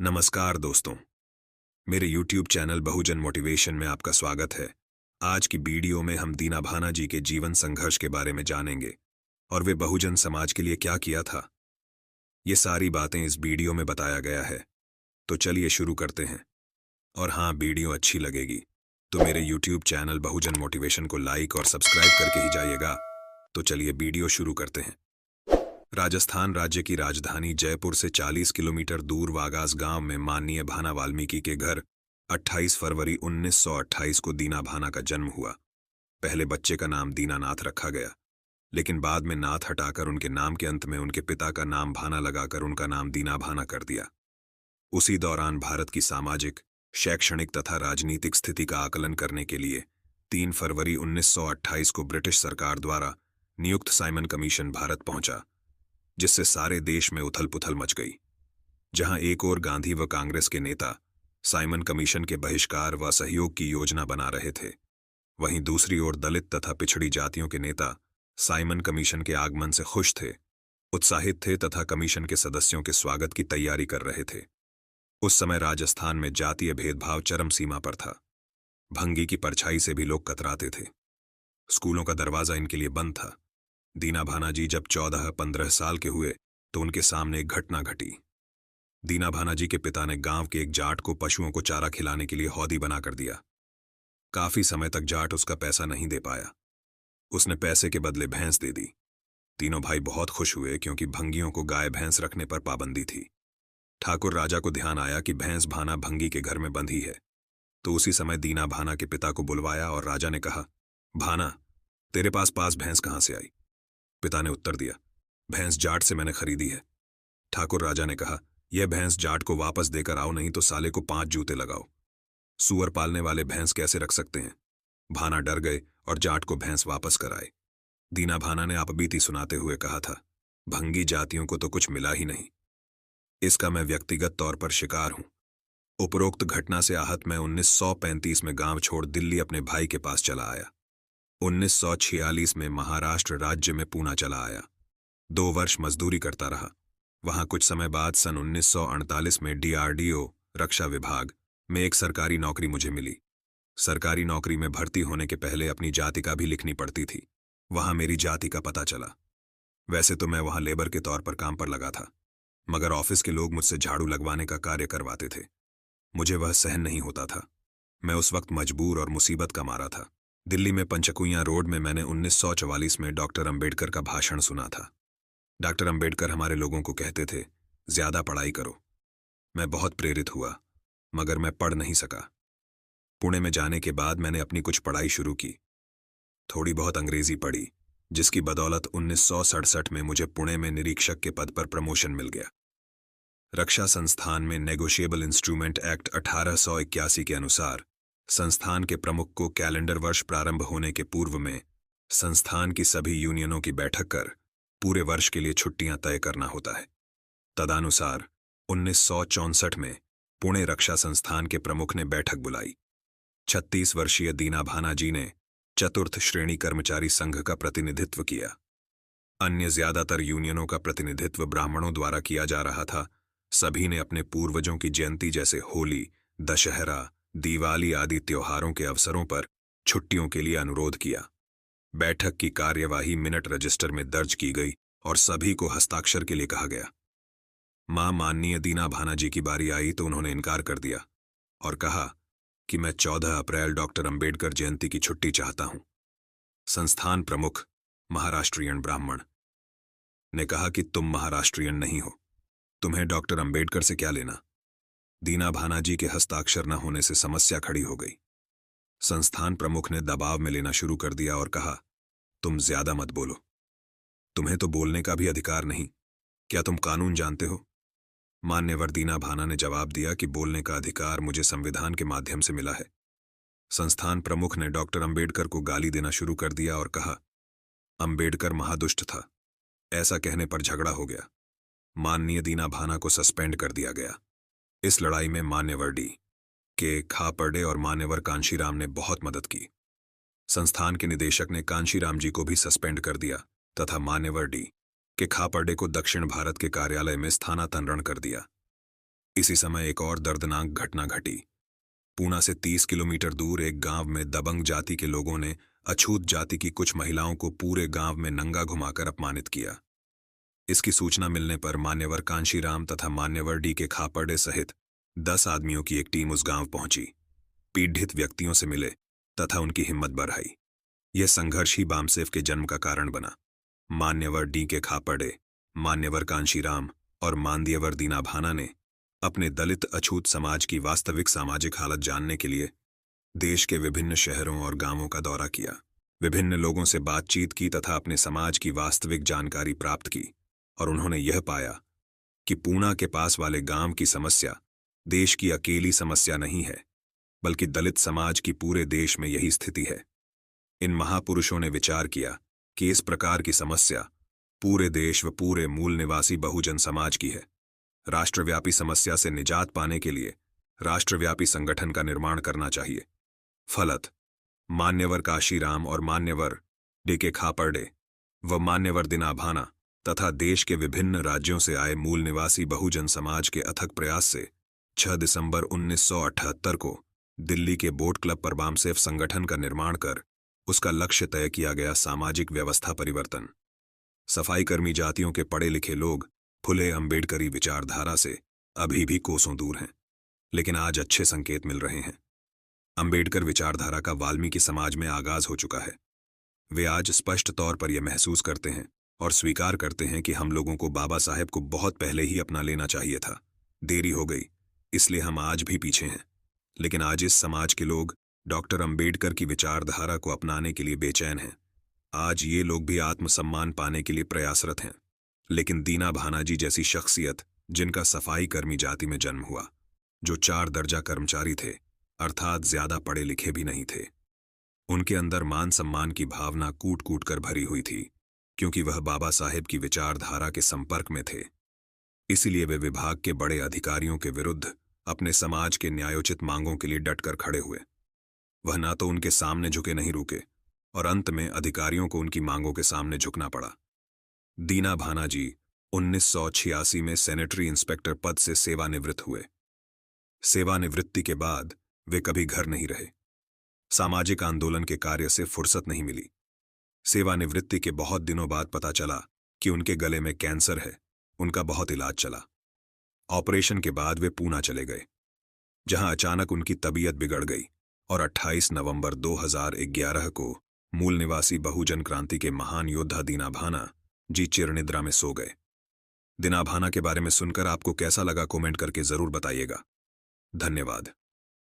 नमस्कार दोस्तों, मेरे YouTube चैनल बहुजन मोटिवेशन में आपका स्वागत है। आज की वीडियो में हम दीना भाना जी के जीवन संघर्ष के बारे में जानेंगे और वे बहुजन समाज के लिए क्या किया था। ये सारी बातें इस वीडियो में बताया गया है, तो चलिए शुरू करते हैं। और हाँ, वीडियो अच्छी लगेगी तो मेरे YouTube चैनल बहुजन मोटिवेशन को लाइक और सब्सक्राइब करके ही जाइएगा। तो चलिए वीडियो शुरू करते हैं। राजस्थान राज्य की राजधानी जयपुर से 40 किलोमीटर दूर वागास गांव में माननीय भाना वाल्मीकि के घर 28 फरवरी 1928 को दीना भाना का जन्म हुआ। पहले बच्चे का नाम दीनानाथ रखा गया, लेकिन बाद में नाथ हटाकर उनके नाम के अंत में उनके पिता का नाम भाना लगाकर उनका नाम दीना भाना कर दिया। उसी दौरान भारत की सामाजिक, शैक्षणिक तथा राजनीतिक स्थिति का आकलन करने के लिए 3 फरवरी 1928 को ब्रिटिश सरकार द्वारा नियुक्त साइमन कमीशन भारत पहुंचा, जिससे सारे देश में उथल पुथल मच गई। जहां एक ओर गांधी व कांग्रेस के नेता साइमन कमीशन के बहिष्कार व सहयोग की योजना बना रहे थे, वहीं दूसरी ओर दलित तथा पिछड़ी जातियों के नेता साइमन कमीशन के आगमन से खुश थे, उत्साहित थे तथा कमीशन के सदस्यों के स्वागत की तैयारी कर रहे थे। उस समय राजस्थान में जातीय भेदभाव चरम सीमा पर था। भंगी की परछाई से भी लोग कतराते थे। स्कूलों का दरवाजा इनके लिए बंद था। दीना भाना जी जब 14-15 साल के हुए तो उनके सामने एक घटना घटी। दीना भाना जी के पिता ने गांव के एक जाट को पशुओं को चारा खिलाने के लिए हौदी बना कर दिया। काफी समय तक जाट उसका पैसा नहीं दे पाया। उसने पैसे के बदले भैंस दे दी। तीनों भाई बहुत खुश हुए, क्योंकि भंगियों को गाय भैंस रखने पर पाबंदी थी। ठाकुर राजा को ध्यान आया कि भैंस भाना भंगी के घर में बंधी है, तो उसी समय दीना भाना के पिता को बुलवाया और राजा ने कहा, भाना, तेरे पास भैंस कहां से आई? पिता ने उत्तर दिया, भैंस जाट से मैंने खरीदी है। ठाकुर राजा ने कहा, यह भैंस जाट को वापस देकर आओ, नहीं तो साले को 5 जूते लगाओ। सूअर पालने वाले भैंस कैसे रख सकते हैं? भाना डर गए और जाट को भैंस वापस कराए। दीना भाना ने आपबीती सुनाते हुए कहा था, भंगी जातियों को तो कुछ मिला ही नहीं। इसका मैं व्यक्तिगत तौर पर शिकार हूं। उपरोक्त घटना से आहत मैं 1935 में गांव छोड़ दिल्ली अपने भाई के पास चला आया। 1946 में महाराष्ट्र राज्य में पूना चला आया। 2 वर्ष मजदूरी करता रहा। वहां कुछ समय बाद सन 1948 में DRDO रक्षा विभाग में एक सरकारी नौकरी मुझे मिली। सरकारी नौकरी में भर्ती होने के पहले अपनी जातिका भी लिखनी पड़ती थी। वहां मेरी जाति का पता चला। वैसे तो मैं वहां लेबर के तौर पर काम पर लगा था, मगर ऑफिस के लोग मुझसे झाड़ू लगवाने का कार्य करवाते थे। मुझे वह सहन नहीं होता था। मैं उस वक्त मजबूर और मुसीबत का मारा था। दिल्ली में पंचकुइया रोड में मैंने 1944 में डॉक्टर अंबेडकर का भाषण सुना था। डॉक्टर अंबेडकर हमारे लोगों को कहते थे, ज्यादा पढ़ाई करो। मैं बहुत प्रेरित हुआ, मगर मैं पढ़ नहीं सका। पुणे में जाने के बाद मैंने अपनी कुछ पढ़ाई शुरू की। थोड़ी बहुत अंग्रेजी पढ़ी, जिसकी बदौलत 1967 में मुझे पुणे में निरीक्षक के पद पर प्रमोशन मिल गया। रक्षा संस्थान में नेगोशिएबल इंस्ट्रूमेंट एक्ट 1881 के अनुसार संस्थान के प्रमुख को कैलेंडर वर्ष प्रारंभ होने के पूर्व में संस्थान की सभी यूनियनों की बैठक कर पूरे वर्ष के लिए छुट्टियां तय करना होता है। तदनुसार 1964 में पुणे रक्षा संस्थान के प्रमुख ने बैठक बुलाई। 36 वर्षीय दीना भाना जी ने चतुर्थ श्रेणी कर्मचारी संघ का प्रतिनिधित्व किया। अन्य ज्यादातर यूनियनों का प्रतिनिधित्व ब्राह्मणों द्वारा किया जा रहा था। सभी ने अपने पूर्वजों की जयंती जैसे होली, दशहरा, दिवाली आदि त्योहारों के अवसरों पर छुट्टियों के लिए अनुरोध किया। बैठक की कार्यवाही मिनट रजिस्टर में दर्ज की गई और सभी को हस्ताक्षर के लिए कहा गया। माननीय दीना भाना जी की बारी आई तो उन्होंने इनकार कर दिया और कहा कि मैं 14 अप्रैल डॉक्टर अंबेडकर जयंती की छुट्टी चाहता हूं। संस्थान प्रमुख, महाराष्ट्रियन ब्राह्मण, ने कहा कि तुम महाराष्ट्रियन नहीं हो, तुम्हें डॉक्टर अंबेडकर से क्या लेना। दीना भाना जी के हस्ताक्षर न होने से समस्या खड़ी हो गई। संस्थान प्रमुख ने दबाव में लेना शुरू कर दिया और कहा, तुम ज्यादा मत बोलो। तुम्हें तो बोलने का भी अधिकार नहीं। क्या तुम कानून जानते हो? मान्यवर दीना भाना ने जवाब दिया कि बोलने का अधिकार मुझे संविधान के माध्यम से मिला है। संस्थान प्रमुख ने डॉक्टर अंबेडकर को गाली देना शुरू कर दिया और कहा, अंबेडकर महादुष्ट था। ऐसा कहने पर झगड़ा हो गया। माननीय दीना भाना को सस्पेंड कर दिया गया। इस लड़ाई में मान्यवर के खापर्डे और मान्यवर कांशीराम ने बहुत मदद की। संस्थान के निदेशक ने कांशीराम जी को भी सस्पेंड कर दिया तथा मान्यवर के खापर्डे को दक्षिण भारत के कार्यालय में स्थानांतरण कर दिया। इसी समय एक और दर्दनाक घटना घटी। पूना से 30 किलोमीटर दूर एक गांव में दबंग जाति के लोगों ने अछूत जाति की कुछ महिलाओं को पूरे गांव में नंगा घुमाकर अपमानित किया। इसकी सूचना मिलने पर मान्यवर कांशीराम तथा मान्यवर डी के खापर्डे सहित 10 आदमियों की एक टीम उस गांव पहुंची, पीड़ित व्यक्तियों से मिले तथा उनकी हिम्मत बढ़ाई। यह संघर्ष ही बामसेफ के जन्म का कारण बना। मान्यवर डी के खापर्डे, मान्यवर कांशीराम और मानदेयवर दीना भाना ने अपने दलित अछूत समाज की वास्तविक सामाजिक हालत जानने के लिए देश के विभिन्न शहरों और गांवों का दौरा किया, विभिन्न लोगों से बातचीत की तथा अपने समाज की वास्तविक जानकारी प्राप्त की। और उन्होंने यह पाया कि पूना के पास वाले गांव की समस्या देश की अकेली समस्या नहीं है, बल्कि दलित समाज की पूरे देश में यही स्थिति है। इन महापुरुषों ने विचार किया कि इस प्रकार की समस्या पूरे देश व पूरे मूल निवासी बहुजन समाज की है। राष्ट्रव्यापी समस्या से निजात पाने के लिए राष्ट्रव्यापी संगठन का निर्माण करना चाहिए। फलत मान्यवर काशीराम और मान्यवर डी.के. खापर्डे व मान्यवर दीना भाना तथा देश के विभिन्न राज्यों से आए मूल निवासी बहुजन समाज के अथक प्रयास से 6 दिसंबर 1978 को दिल्ली के बोट क्लब पर बामसेफ संगठन का निर्माण कर उसका लक्ष्य तय किया गया सामाजिक व्यवस्था परिवर्तन। सफाईकर्मी जातियों के पढ़े लिखे लोग फुले अंबेडकरी विचारधारा से अभी भी कोसों दूर हैं, लेकिन आज अच्छे संकेत मिल रहे हैं। अंबेडकर विचारधारा का वाल्मीकि समाज में आगाज हो चुका है। वे आज स्पष्ट तौर पर यह महसूस करते हैं और स्वीकार करते हैं कि हम लोगों को बाबा साहेब को बहुत पहले ही अपना लेना चाहिए था। देरी हो गई, इसलिए हम आज भी पीछे हैं। लेकिन आज इस समाज के लोग डॉक्टर अंबेडकर की विचारधारा को अपनाने के लिए बेचैन हैं। आज ये लोग भी आत्मसम्मान पाने के लिए प्रयासरत हैं। लेकिन दीना भाना जी जैसी शख्सियत, जिनका सफाई कर्मी जाति में जन्म हुआ, जो 4 दर्जा कर्मचारी थे, अर्थात ज्यादा पढ़े लिखे भी नहीं थे, उनके अंदर मान सम्मान की भावना कूट कूट कर भरी हुई थी, क्योंकि वह बाबा साहेब की विचारधारा के संपर्क में थे। इसीलिए वे विभाग के बड़े अधिकारियों के विरुद्ध अपने समाज के न्यायोचित मांगों के लिए डटकर खड़े हुए। वह ना तो उनके सामने झुके नहीं रुके और अंत में अधिकारियों को उनकी मांगों के सामने झुकना पड़ा। दीना भाना जी 1986 में सैनिटरी इंस्पेक्टर पद से सेवानिवृत्त हुए। सेवानिवृत्ति के बाद वे कभी घर नहीं रहे। सामाजिक आंदोलन के कार्य से फुर्सत नहीं मिली। सेवानिवृत्ति के बहुत दिनों बाद पता चला कि उनके गले में कैंसर है। उनका बहुत इलाज चला। ऑपरेशन के बाद वे पूना चले गए, जहां अचानक उनकी तबीयत बिगड़ गई और 28 नवंबर 2011 को मूल निवासी बहुजन क्रांति के महान योद्धा दीना भाना जी चिरनिद्रा में सो गए। दीना भाना के बारे में सुनकर आपको कैसा लगा, कमेंट करके जरूर बताइएगा। धन्यवाद।